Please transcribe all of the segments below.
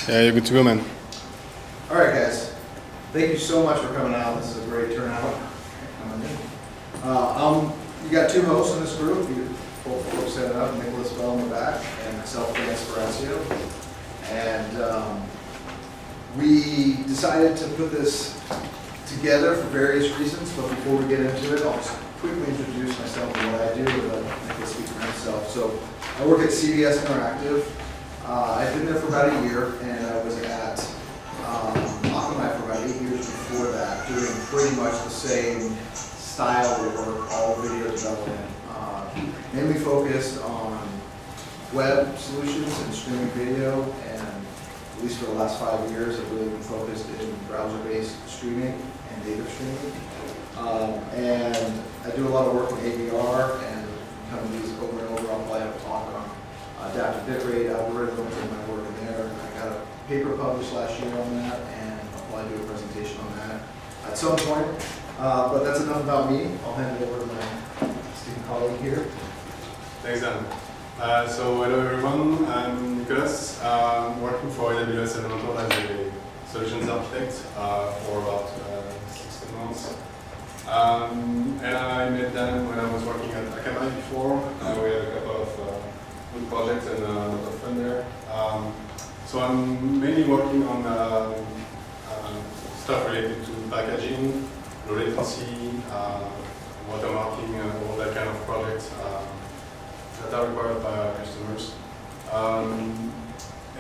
Yeah, you're good to go, man. All right, guys. Thank you so much for coming out. This is a great turnout. You got two hosts in this group. You both folks set it up, Nicholas Bell in the back, and myself, Dan Sperancio. And we decided to put this together for various reasons, but before we get into it, I'll just quickly introduce myself and what I do, and let Nicholas speak for himself. So I work at CBS Interactive. I've been there for about a year, and I was at Akamai for about 8 years before that, doing pretty much the same style of work, all video development, mainly focused on web solutions and streaming video, and at least for the last 5 years, I've really been focused in browser-based streaming and native streaming. And I do a lot of work in AVR, and kind of these over and over. I'll probably have a talk on adaptive bitrate algorithms and my work in there. I got a paper published last year on that, and I'll probably do a presentation on that at some point. But that's enough about me. I'll hand it over to my esteemed colleague here. Thanks, Dan. So hello everyone, I'm Nicholas. I'm working for AWS Elemental as a solutions architect for about 16 months. And I met Dan when I was working at Akamai before. We had a couple of good projects and a lot of fun there. So I'm mainly working on stuff related to packaging, low latency, watermarking, all that kind of projects that are required by our customers.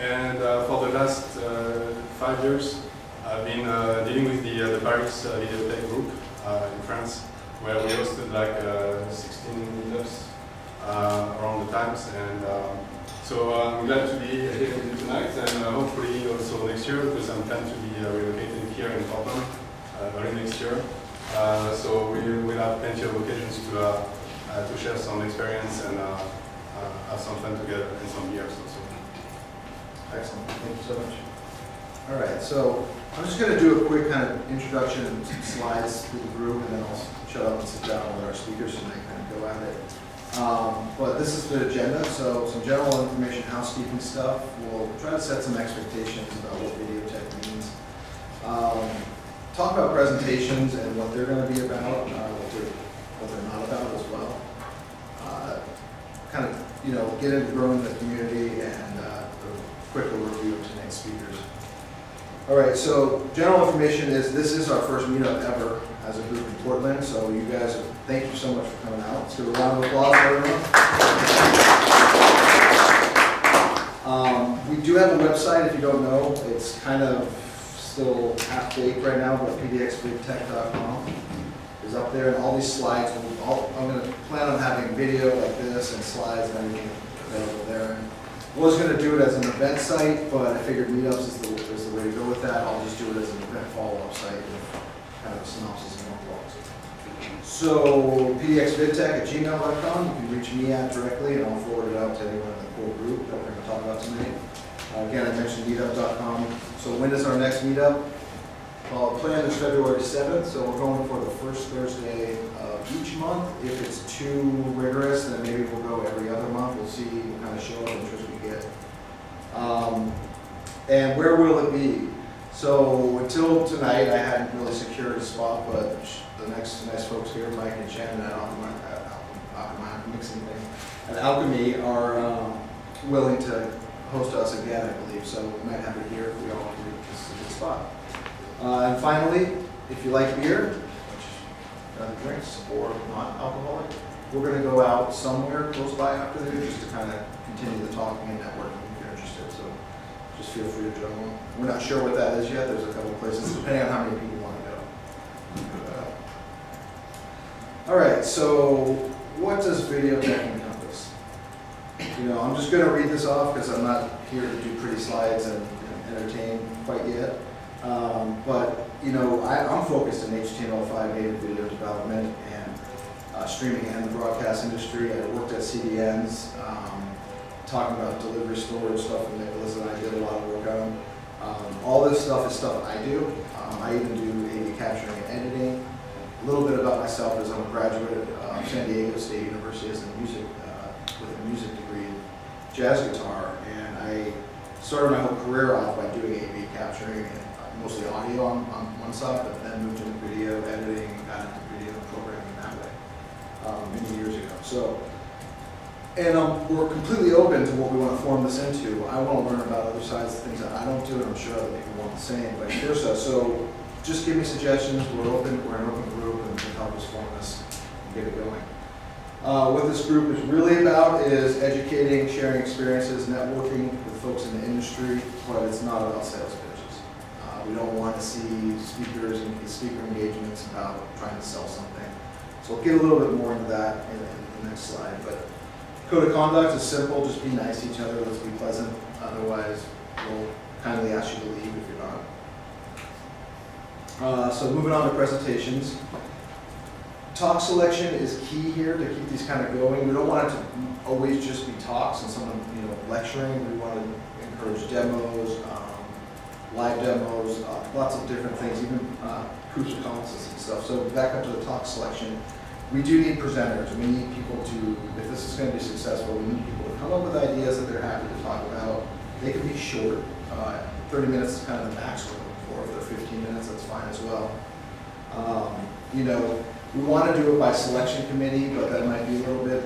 And for the last 5 years, I've been dealing with the Paris Video Tech Group in France, where we hosted like 16 meetups around the times. And so I'm glad to be here with you tonight, and hopefully also next year, because I'm planning to be relocated here in Portland early next year. So we'll have plenty of occasions to share some experience and have some fun together and some beers also. Excellent. Thank you so much. All right, so I'm just going to do a quick kind of introduction and some slides to the group, and then I'll shut up and sit down with our speakers tonight and kind of go at it. But this is the agenda, so some general information, housekeeping stuff. We'll try to set some expectations about what video tech means. Talk about presentations and what they're going to be about, what they're not about as well. Kind of, get into growing the community, and a quick overview of tonight's speakers. All right, so general information is this is our first meetup ever as a group in Portland, so you guys, thank you so much for coming out. Let's give a round of applause for everyone. We do have a website, if you don't know. It's kind of still half-baked right now, but pdxbigtech.com is up there, and all these slides, I'm going to plan on having video like this and slides and everything available there. I was going to do it as an event site, but I figured meetups is the way to go with that. I'll just do it as an event follow-up site with kind of a synopsis and more blogs. So pdxbigtech@gmail.com, you can reach me at directly, and I'll forward it out to anyone in the core group that we're going to talk about tonight. Again, I mentioned meetup.com. So when is our next meetup? Well, the plan is February 7th, so we're going for the first Thursday of each month. If it's too rigorous, then maybe we'll go every other month. We'll see what kind of show of interest we get. And where will it be? So until tonight, I hadn't really secured a spot, but the next nice folks here, Mike and Shannon at Akamai, mixing thing, and Alchemy are willing to host us again, I believe. So we might have it here if we all agree this is a good spot. And finally, if you like beer, which drinks or not alcoholic, we're going to go out somewhere close by after the video just to kind of continue the talking and networking if you're interested. So just feel free to join. We're not sure what that is yet. There's a couple of places depending on how many people want to go. All right. So what does video tech encompass? I'm just going to read this off because I'm not here to do pretty slides and entertain quite yet. But I'm focused in HTML5 native video development and streaming and the broadcast industry. I worked at CDNs, talking about delivery storage stuff that Nicholas and I did a lot of work on. All this stuff is stuff I do. I even do AV capturing and editing. A little bit about myself is I'm a graduate of San Diego State University with a music degree in jazz guitar, and I started my whole career off by doing AV capturing, and mostly audio on one side, but then moved into video editing, got into video programming that way many years ago. So, and we're completely open to what we want to form this into. I want to learn about other sides of things that I don't do, and I'm sure other people want the same, vice versa. So just give me suggestions. We're open. We're an open group, and can help us form this and get it going. What this group is really about is educating, sharing experiences, networking with folks in the industry, but it's not about sales pitches. We don't want to see speakers and speaker engagements about trying to sell something. So we'll get a little bit more into that in the next slide. But code of conduct is simple. Just be nice to each other. Let's be pleasant. Otherwise, we'll kindly ask you to leave if you're not. So moving on to presentations. Talk selection is key here to keep these kind of going. We don't want it to always just be talks and someone lecturing. We want to encourage demos, live demos, lots of different things, even proofs of concepts and stuff. So back up to the talk selection. We do need presenters. We need people to, if this is going to be successful, we need people to come up with ideas that they're happy to talk about. They can be short. 30 minutes is kind of the max we're looking for. If they're 15 minutes, that's fine as well. We want to do it by selection committee, but that might be a little bit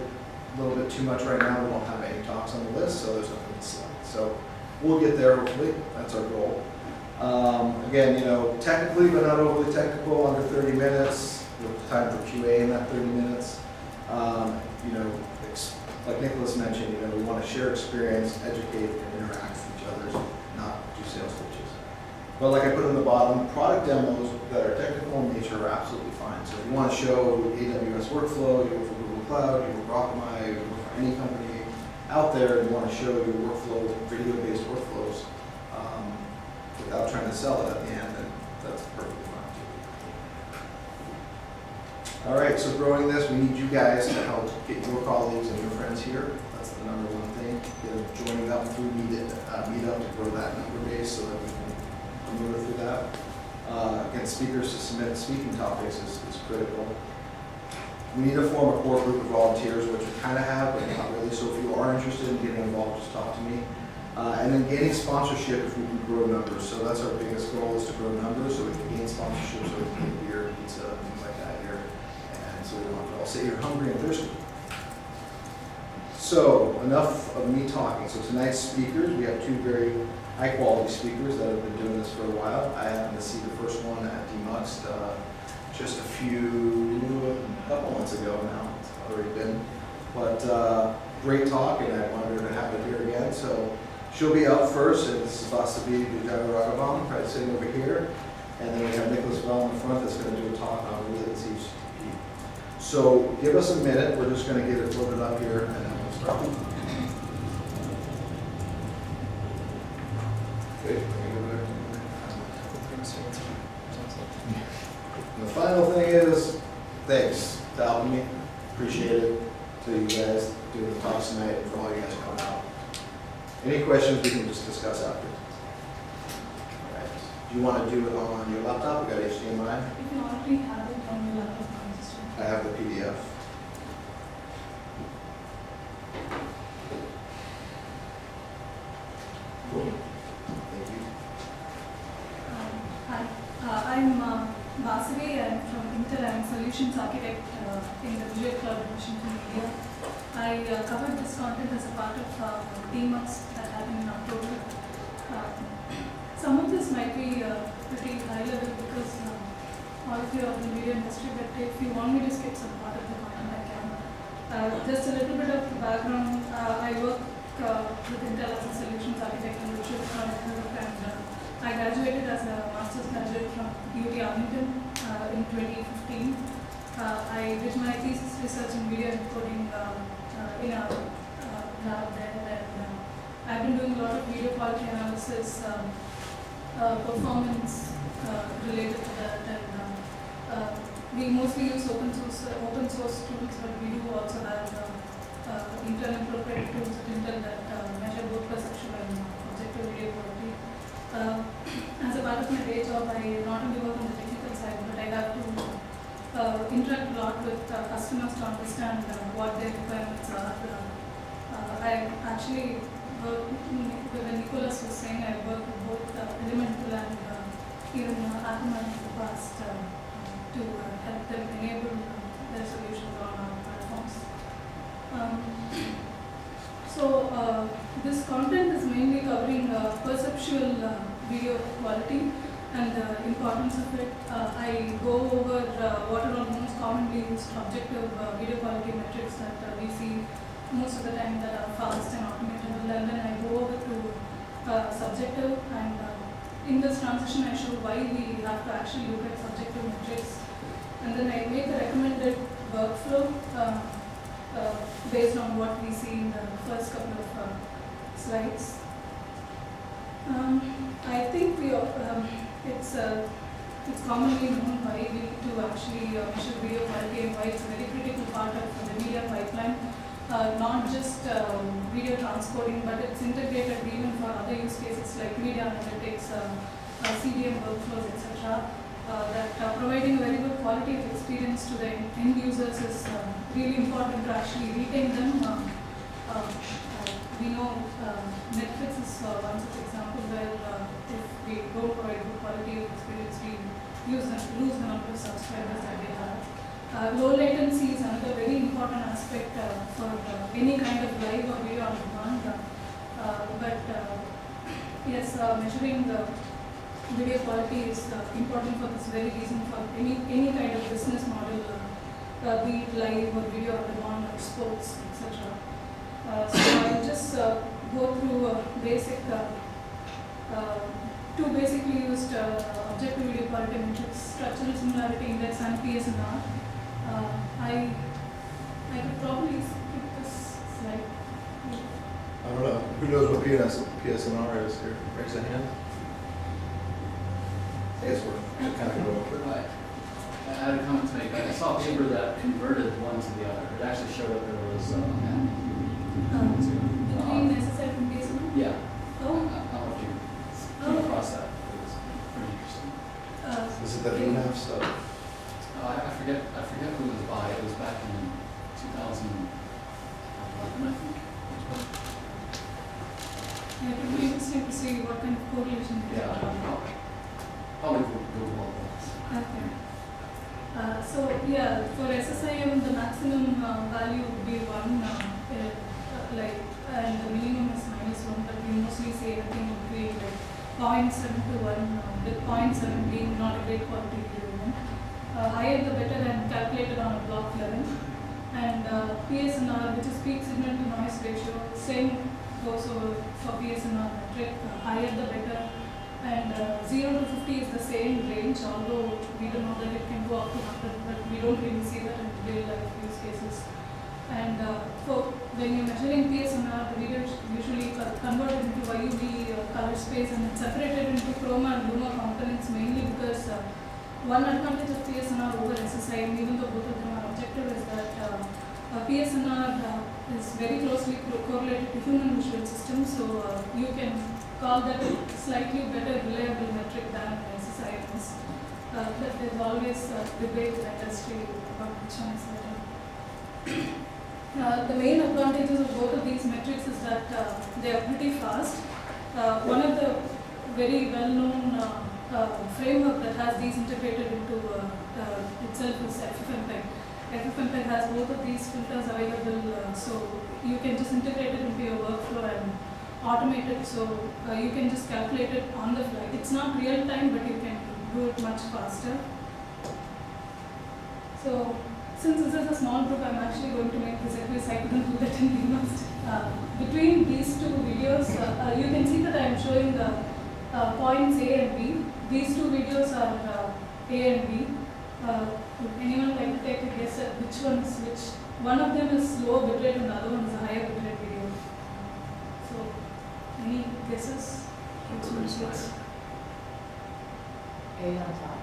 too much right now. We don't have any talks on the list, so there's nothing to select. So we'll get there hopefully. That's our goal. Again, technically, but not overly technical, under 30 minutes, with time for QA in that 30 minutes. Like Nicholas mentioned, we want to share experience, educate, and interact with each other, not do sales pitches. But like I put in the bottom, product demos that are technical in nature are absolutely fine. So if you want to show AWS workflow, you work for Google Cloud, you work for Akamai, you work for any company out there, and you want to show your workflow, video-based workflows, without trying to sell it at the end, then that's perfectly fine too. All right, so growing this, we need you guys to help get your colleagues and your friends here. That's the number one thing. Get them joining up through Meetup to grow that number base so that we can move through that. Again, speakers to submit speaking topics is critical. We need to form a core group of volunteers, which we kind of have, but not really. So if you are interested in getting involved, just talk to me. And then gaining sponsorship if we can grow numbers. So that's our biggest goal, is to grow numbers so we can gain sponsorship, so we can get beer, pizza, things like that here. And so we don't have to all sit here hungry and thirsty. So enough of me talking. So tonight's speakers, we have two very high quality speakers that have been doing this for a while. I happened to see the first one at DMUX just a couple months ago now. It's already been. But great talk, and I wanted her to have it here again. So she'll be up first, and this is Vasavee Vijayaraghavan, right sitting over here. And then we have Nicholas Bell in the front that's going to do a talk on latency HTTP. So give us a minute. We're just going to get it loaded up here, and then we'll start. Okay. And the final thing is, thanks to Alchemy. Appreciate it. To you guys doing the talks tonight, and for all you guys coming out. Any questions we can just discuss after. All right. Do you want to do it on your laptop? We got HDMI. If you already have it on your laptop, I have the PDF. Cool. Thank you. Hi, I'm Vasavee. I'm from Intel. I'm a solutions architect in the Visual Cloud division from India. I covered this content as a part of DMUX that happened in October. Some of this might be pretty high level because all of you are in the video industry, but if you want me to skip some part of the content, I can. Just a little bit of background. I work with Intel as a solutions architect in Visual Cloud, and I graduated as a master's graduate from UT Arlington in 2015. I did my thesis research in video encoding in a lab there, and I've been doing a lot of video quality analysis, performance related to that, and we mostly use open source tools, but we do also have internal proprietary tools at Intel that measure both perceptual and objective video quality. As a part of my day job, I not only work on the technical side, but I have to interact a lot with customers to understand what their requirements are. I actually work, when Nicholas was saying, I work with both elemental and even Atom in the past to help them enable their solutions on our platforms. This content is mainly covering perceptual video quality and the importance of it. I go over what are all the most commonly used objective video quality metrics that we see most of the time that are fast and automatable, and then I go over to subjective, and in this transition I show why we have to actually look at subjective metrics, and then I make a recommended workflow based on what we see in the first couple of slides. I think it's commonly known why we need to actually measure video quality and why it's a very critical part of the media pipeline. Not just video transcoding, but it's integrated even for other use cases like media analytics, CDM workflows, etc. That providing a very good quality of experience to the end users is really important to actually retain them. We know Netflix is one such example where if we don't provide good quality of experience, we lose the number of subscribers that they have. Low latency is another very important aspect for any kind of live or video on demand. Yes, measuring the video quality is important for this very reason, for any kind of business model, be it live or video on demand or sports, etc. So I'll just go through basic two basically used objective video quality metrics: structural similarity index and PSNR. I could probably skip this slide. I don't know. Who knows what PSNR is here? Raise a hand. I guess we're kind of go over it. I had a comment to make. I saw a paper that converted one to the other. It actually showed that there was Between SSIM PSNR? yeah. Oh. I don't know if you came across that. It was pretty interesting. Is it the VNAV stuff? I forget who it was by. It was back in 2011, I think. Yeah, it would be interesting to see what kind of correlation they Yeah, have. probably Google all that. Okay. For SSIM, the maximum value would be 1, and the minimum is -1, but we mostly see anything between like 0.7 to 1, with 0.7 being not a great quality video. Higher the better, and calculated on a block level. And PSNR, which is peak signal to noise ratio, same goes over for PSNR metric, higher the better. And 0 to 50 is the same range, although we don't know that it can go up to 100, but we don't really see that in real life use cases. And when you're measuring PSNR, the video is usually converted into IUV color space, and it's separated into chroma and luma components, mainly because one advantage of PSNR over SSIM, even though both of them are objective, is that PSNR is very closely correlated to human visual systems, so you can call that a slightly better reliable metric than SSIM is. But there's always debate in the industry about which one is better. The main advantages of both of these metrics is that they are pretty fast. One of the very well-known framework that has these integrated into itself is FFmpeg. FFmpeg has both of these filters available, so you can just integrate it into your workflow and automate it, so you can just calculate it on the fly. It's not real time, but you can do it much faster. So since this is a small group, I'm actually going to make this a quiz. I couldn't do that in Linux. Between these two videos, you can see that I'm showing the points A and B. These two videos are A and B. Would anyone like to take a guess at which one is which? One of them is low bitrate and the other one is a higher bitrate video. So, any guesses? Which one is which? A on top.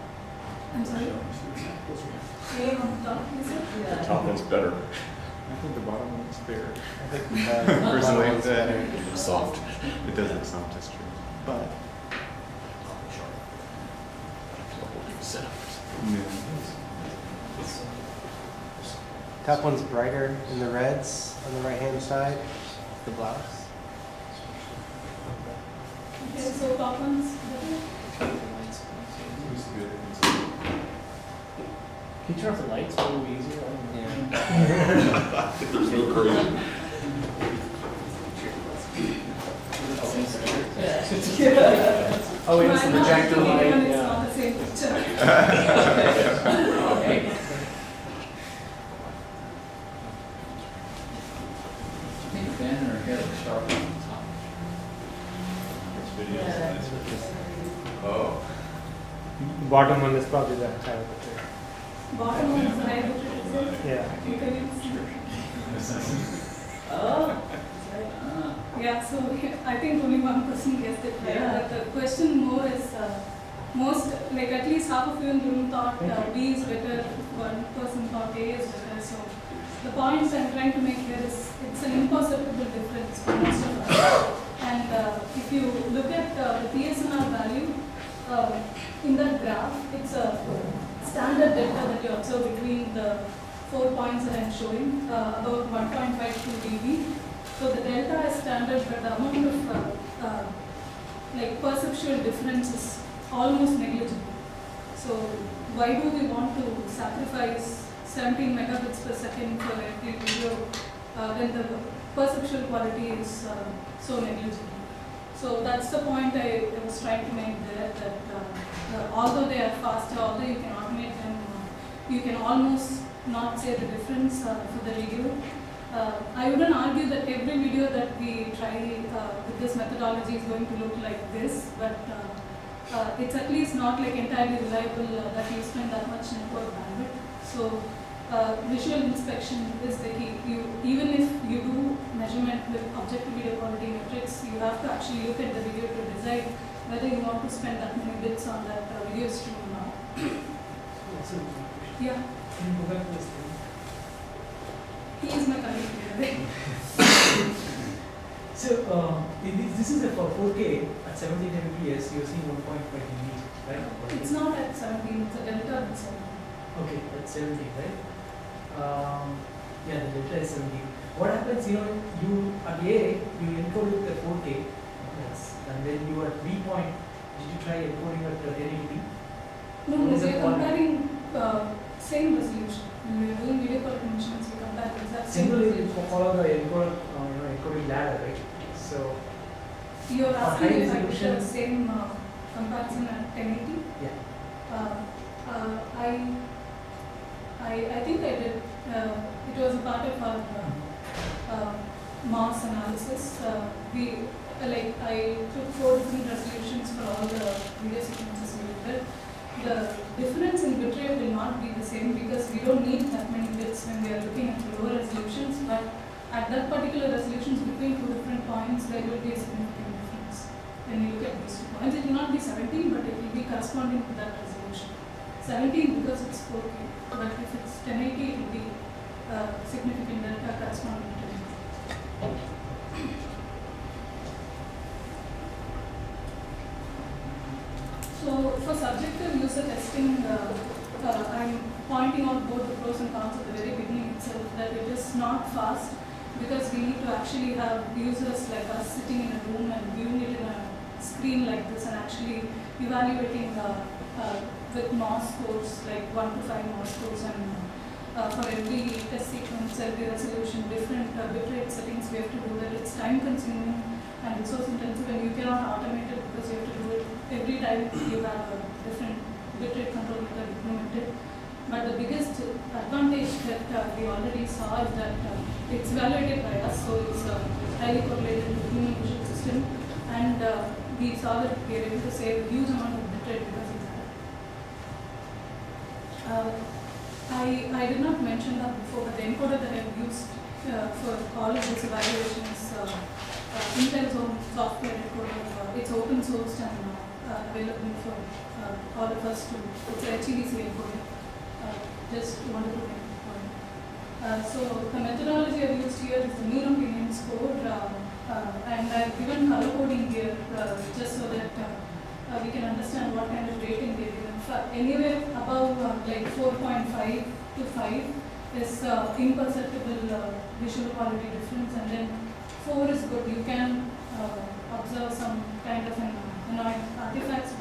I'm sorry? A on top, is it? Yeah. The top one's better. I think the bottom one's fair. I think Personally, one's that better. It looks soft. it does look soft, that's true. But Top one's brighter in the reds on the right hand side, the blouse. Okay, so top one's better. Seems good. Can you turn off the lights a little easier? There's no crazy. Oh, wait, it's the Why not? projector light, Even it's yeah. not the same picture. Okay. I think Ben or hair looks sharp on the top. This video is nice. Oh. The bottom one is probably the higher picture. Bottom one is the high bitrate, is it? Yeah. You can even see. Ah. Yeah, so I think only one person guessed it right. Yeah. But the question more is, most, like at least half of you in the room thought B is better, one person thought A is better. So the points I'm trying to make here is, it's an imperceptible difference for most of us. And if you look at the PSNR value, in that graph, it's a standard delta that you observe between the 4 points that I'm showing, about 1.52 dB. So the delta is standard, but the amount of like perceptual difference is almost negligible. So why do we want to sacrifice 17 megabits per second for every video when the perceptual quality is so negligible? So that's the point I was trying to make there, that although they are faster, although you can automate them, you can almost not say the difference for the video. I wouldn't argue that every video that we try with this methodology is going to look like this, but it's at least not like entirely reliable that you spend that much network bandwidth. So visual inspection is the key. Even if you do measurement with objective video quality metrics, you have to actually look at the video to decide whether you want to spend that many bits on that video stream or not. Yeah, Can you go back to this thing? he is my colleague here. So, this is for 4K at 17 Mbps, you're seeing 1.5 dB, right? It's not at 17, it's a delta at 17. Okay, that's 17, right? Yeah, the delta is 17. What happens, you at A, you encode it at 4K, and then you at B point, did you try encoding at 1080p? No, What is we it are called? comparing same resolution. When we are doing video quality measurements, we compare the exact same Similarly, resolution. follow the encoder, encoding ladder, right? So, You are For asking high if I did the resolution- same comparison at 1080? yeah. I think I did. It was a part of our mass analysis. I took 4 different resolutions for all the video sequences we looked at. The difference in bitrate will not be the same because we don't need that many bits when we are looking at lower resolutions, but at that particular resolutions between 2 different points, there will be a significant difference. When you look at these 2 points, it will not be 17, but it will be corresponding to that resolution. 17 because it's 4K, but if it's 1080, it will be significant delta corresponding to 1080. So for subjective user testing, I'm pointing out both the pros and cons at the very beginning itself, that it is not fast because we need to actually have users like us sitting in a room and viewing it in a screen like this and actually evaluating with MOS scores, like 1 to 5 MOS scores, and for every test sequence, every resolution, different bitrate settings we have to do that. It's time consuming and resource intensive, and you cannot automate it because you have to do it every time you have a different bitrate control method implemented. But the biggest advantage that we already saw is that it's evaluated by us, so it's highly correlated to the human vision system, and we saw that we are able to save a huge amount of bitrate because of that. I did not mention that before, but the encoder that I have used for all of this evaluation is Intel's own software encoder. It's open sourced and available for all of us to. It's a HEVC encoder. Just wanted to make a point. So the methodology I've used here is the mean opinion score, and I've given color coding here just so that we can understand what kind of rating they're given. Anywhere above like 4.5 to 5 is imperceptible visual quality difference, and then 4 is good. You can observe some kind of an annoying artifacts,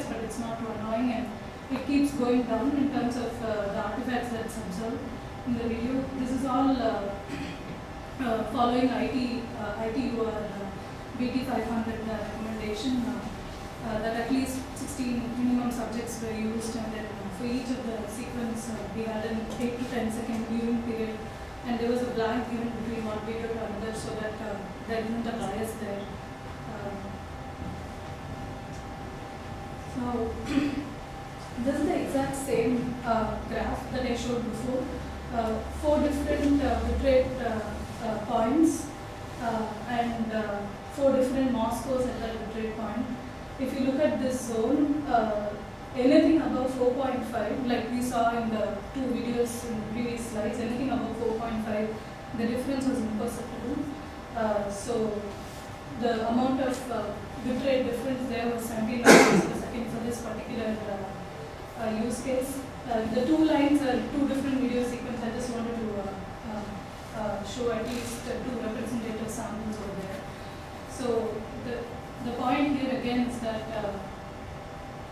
but it's not too annoying, and it keeps going down in terms of the artifacts that's observed in the video. This is all following ITUR BT500 recommendation that at least 16 minimum subjects were used, and then for each of the sequence we had an 8 to 10 second viewing period, and there was a blank given between one video to another so that there isn't a bias there. So this is the exact same graph that I showed before. 4 different bitrate points and 4 different MOS scores at that bitrate point. If you look at this zone, anything above 4.5, like we saw in the 2 videos in the previous slides, anything above 4.5, the difference was imperceptible. So the amount of bitrate difference there was 17 megabits per second for this particular use case. The 2 lines are 2 different video sequences. I just wanted to show at least 2 representative samples over there. So the point here again is that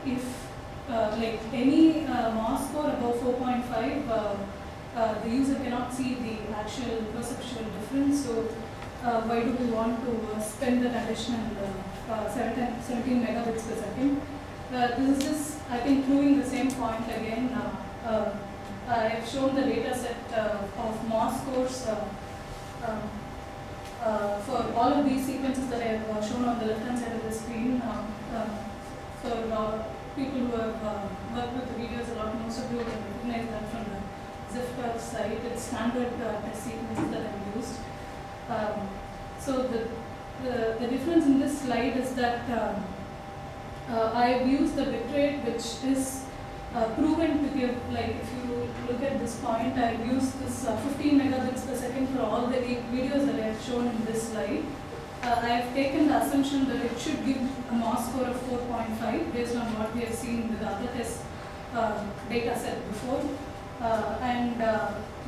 if like any MOS score above 4.5, the user cannot see the actual perceptual difference. So why do we want to spend that additional 17 megabits per second? This is just, I think, proving the same point again. I have shown the data set of MOS scores for all of these sequences that I have shown on the left-hand side of the screen. For people who have worked with the videos a lot, most of you can recognize that from the ZIF site. It's standard test sequences that I've used. So the difference in this slide is that I have used the bitrate, which is proven to give, like if you look at this point, I have used this 15 megabits per second for all the 8 videos that I have shown in this slide. I have taken the assumption that it should give a MOS score of 4.5 based on what we have seen with the other test data set before.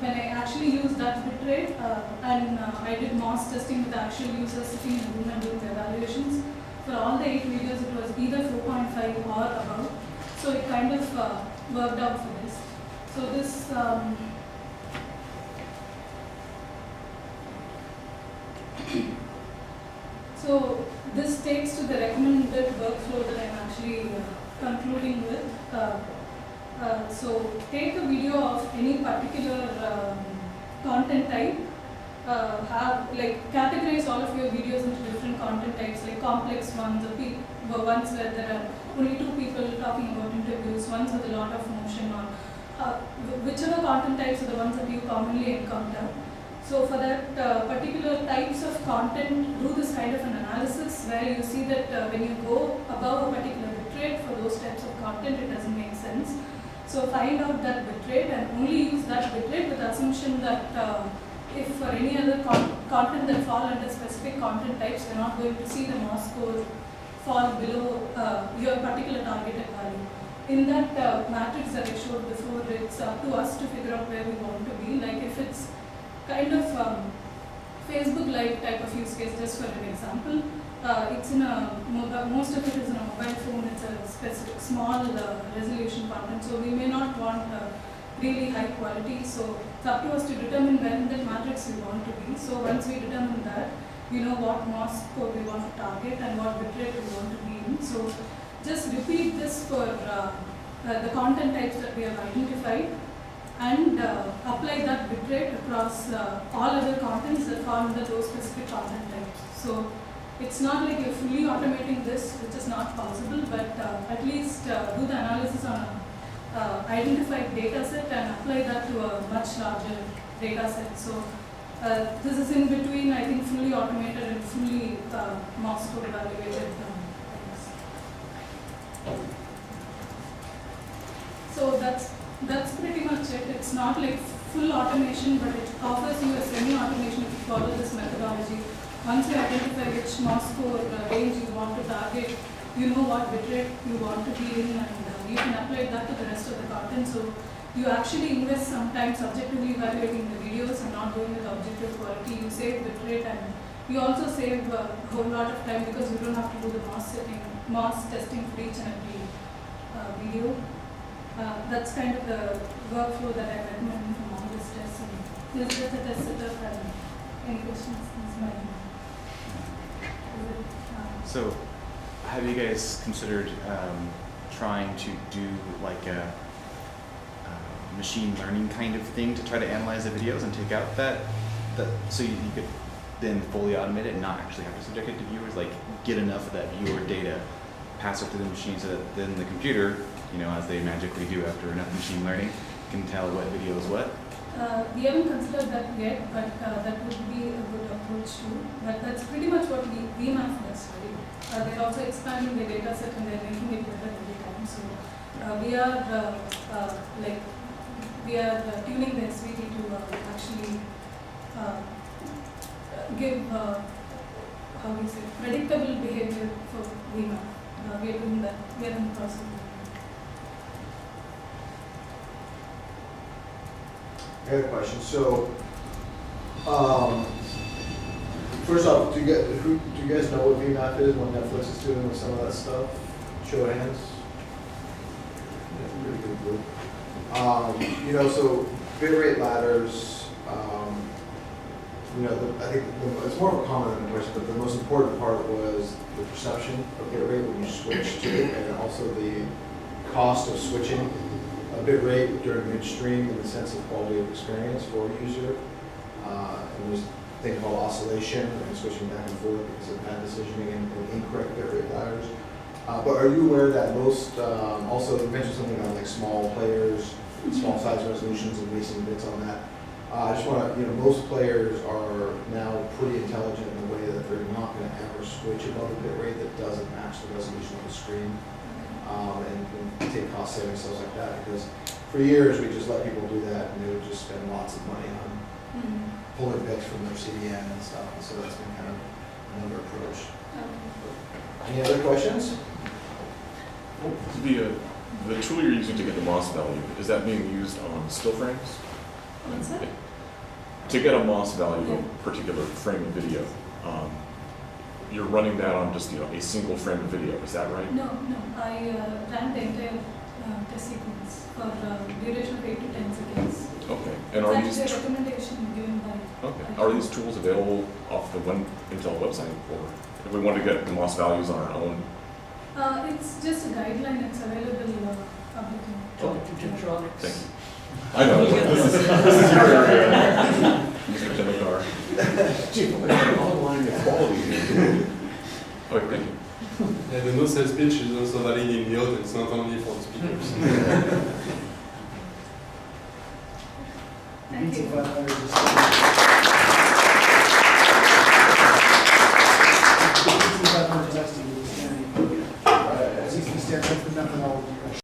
When I actually used that bitrate and I did MOS testing with the actual users sitting in the room and doing the evaluations, for all the 8 videos it was either 4.5 or above. So it kind of worked out for this. So this so this takes to the recommended workflow that I'm actually concluding with. So take a video of any particular content type, categorize all of your videos into different content types, like complex ones, or ones where there are only 2 people talking about interviews, ones with a lot of motion, or whichever content types are the ones that you commonly encounter. So for that particular types of content, do this kind of an analysis where you see that when you go above a particular bitrate for those types of content, it doesn't make sense. So find out that bitrate and only use that bitrate with the assumption that if for any other content that fall under specific content types, you're not going to see the MOS score fall below your particular targeted value. In that matrix that I showed before, it's up to us to figure out where we want to be. Like if it's kind of Facebook Live type of use case, just for an example, it's in a most of it is in a mobile phone. It's a specific small resolution content, so we may not want really high quality. So it's up to us to determine where in that matrix we want to be. So once we determine that, we know what MOS score we want to target and what bitrate we want to be in. So just repeat this for the content types that we have identified, and apply that bitrate across all other contents that fall under those specific content types. So it's not like you're fully automating this, which is not possible, but at least do the analysis on a identified data set and apply that to a much larger data set. So this is in between, I think, fully automated and fully MOS score evaluated things. So that's pretty much it. It's not like full automation, but it offers you a semi-automation if you follow this methodology. Once you identify which MOS score range you want to target, you know what bitrate you want to be in, and you can apply that to the rest of the content. So you actually invest some time subjectively evaluating the videos and not going with objective quality. You save bitrate and You also save a whole lot of time because you don't have to do the mask testing for each and every video. That's kind of the workflow that I recommend from all this tests. And this is the test setup. And any questions? This is my. So, have you guys considered trying to do like a machine learning kind of thing to try to analyze the videos and take out that so you could then fully automate it and not actually have to subject it to viewers, like get enough of that viewer data, pass it to the machine so that then the computer, you know, as they magically do after enough machine learning, can tell what video is what? We haven't considered that yet, but that would be a good approach too. But that's pretty much what VMAF does, right? They're also expanding the data set and they're making it better every time. So we are tuning the SVT to actually give how do you say predictable behavior for VMAF. We are doing that. We are in the process of doing that. I got a question. So, first off, do you guys know what VMAP is? What Netflix is doing with some of that stuff? Show of hands. Yeah, really good group. You know, so bitrate ladders. You know, I think it's more of a comment than a question, but the most important part was the perception of bitrate when you switch to, and also the cost of switching a bitrate during midstream in the sense of quality of experience for a user. And there's a thing called oscillation and switching back and forth because of bad decisioning and incorrect bitrate ladders. But are you aware that most, also you mentioned something about like small players, small size resolutions and wasting bits on that. I just want to, you know, most players are now pretty intelligent in the way that they're not going to ever switch above a bitrate that doesn't match the resolution of the screen. And take cost savings, stuff like that, because for years we just let people do that and they would just spend lots of money on pulling bits from their CDN and stuff, and so that's been kind of another approach. Any other questions? The tool you're using to get the MOS value, is that being used on still frames? What's that? To get a MOS value of a particular frame of video, you're running that on just, you know, a single frame of video, is that right? No. I ran the entire test sequence for duration of 8 to 10 seconds. Okay. And are It's these actually a recommendation given by. okay? Are these tools available off the Intel website, or if we want to get the MOS values on our own? It's just a guideline. It's available publicly. Okay. Thank you. I know. This is your area. Mr. Chemikar. Chief, I'm going to online equality here. Okay, thank you. Yeah, the no sales pitch is also valid in the audience, not only for the speakers. Thank you.